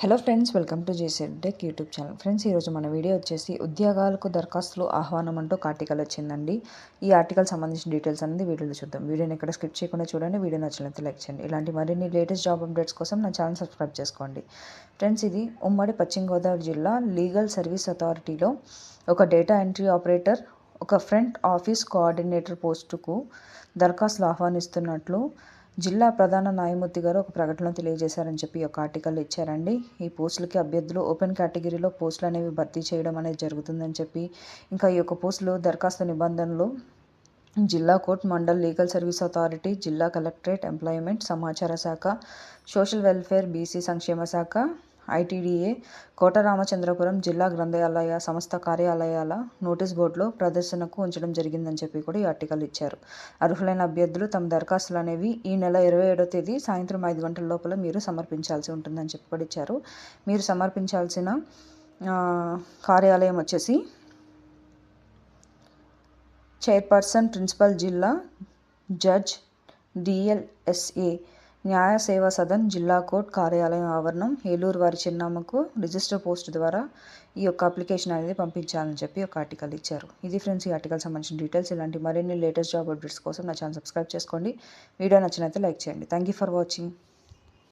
Hello friends, welcome to JZ tech YouTube channel. Friends, ఈరోజు మన video వచ్చేసి ఉద్యోగాలకు దరఖాస్తులు ఆహ్వానం అంటూ ఒక ఆర్టికల్ వచ్చిందండి. ఈ ఆర్టికల్ సంబంధించిన డీటెయిల్స్ అనేది వీడియోలో చూద్దాం. వీడియోని ఎక్కడ స్కిప్ చేయకుండా చూడండి. వీడియో నచ్చినట్లయితే లైక్ చేయండి. ఇలాంటి మరిన్ని లేటెస్ట్ జాబ్ అప్డేట్స్ కోసం నా ఛానల్ సబ్స్క్రైబ్ చేసుకోండి. ఫ్రెండ్స్, ఇది ఉమ్మడి పశ్చిమ గోదావరి జిల్లా లీగల్ సర్వీస్ అథారిటీలో ఒక డేటా ఎంట్రీ ఆపరేటర్, ఒక ఫ్రంట్ ఆఫీస్ కోఆర్డినేటర్ పోస్టుకు దరఖాస్తులు ఆహ్వానిస్తున్నట్లు జిల్లా ప్రధాన న్యాయమూర్తి గారు ఒక ప్రకటనలో తెలియజేశారని చెప్పి ఒక ఆర్టికల్ ఇచ్చారండి. ఈ పోస్టులకి అభ్యర్థులు ఓపెన్ కేటగిరీలో పోస్టులు అనేవి భర్తీ చేయడం అనేది జరుగుతుందని చెప్పి, ఇంకా ఈ యొక్క పోస్టులు దరఖాస్తు నిబంధనలు జిల్లా court, mandal legal service authority, జిల్లా కలెక్టరేట్, ఎంప్లాయ్మెంట్ సమాచార శాఖ, సోషల్ వెల్ఫేర్, బీసీ సంక్షేమ శాఖ, ఐటీడీఏ, కోట రామచంద్రపురం జిల్లా గ్రంథాలయ సంస్థ కార్యాలయాల నోటీస్ బోర్డులో ప్రదర్శనకు ఉంచడం జరిగిందని చెప్పి కూడా ఈ ఆర్టికల్ ఇచ్చారు. అర్హులైన అభ్యర్థులు తమ దరఖాస్తులు అనేవి ఈ నెల 27వ తేదీ సాయంత్రం 5 గంటల లోపల మీరు సమర్పించాల్సి ఉంటుందని చెప్పి కూడా ఇచ్చారు. మీరు సమర్పించాల్సిన కార్యాలయం వచ్చేసి చైర్పర్సన్, ప్రిన్సిపల్, జిల్లా జడ్జ్, డిఎల్ఎస్ఏ, న్యాయ సేవా సదన్, జిల్లా కోర్టు కార్యాలయం ఆవరణం, ఏలూరు వారి చిరునామాకు రిజిస్టర్ పోస్ట్ ద్వారా ఈ యొక్క అప్లికేషన్ అనేది పంపించాలని చెప్పి ఒక ఆర్టికల్ ఇచ్చారు. ఇది ఫ్రెండ్స్, ఈ ఆర్టికల్ సంబంధించిన డీటెయిల్స్. ఇలాంటి మరిన్ని లేటెస్ట్ జాబ్ అప్డేట్స్ కోసం నా ఛానల్ సబ్స్క్రైబ్ చేసుకోండి. వీడియో నచ్చినైతే లైక్ చేయండి. Thank you for watching.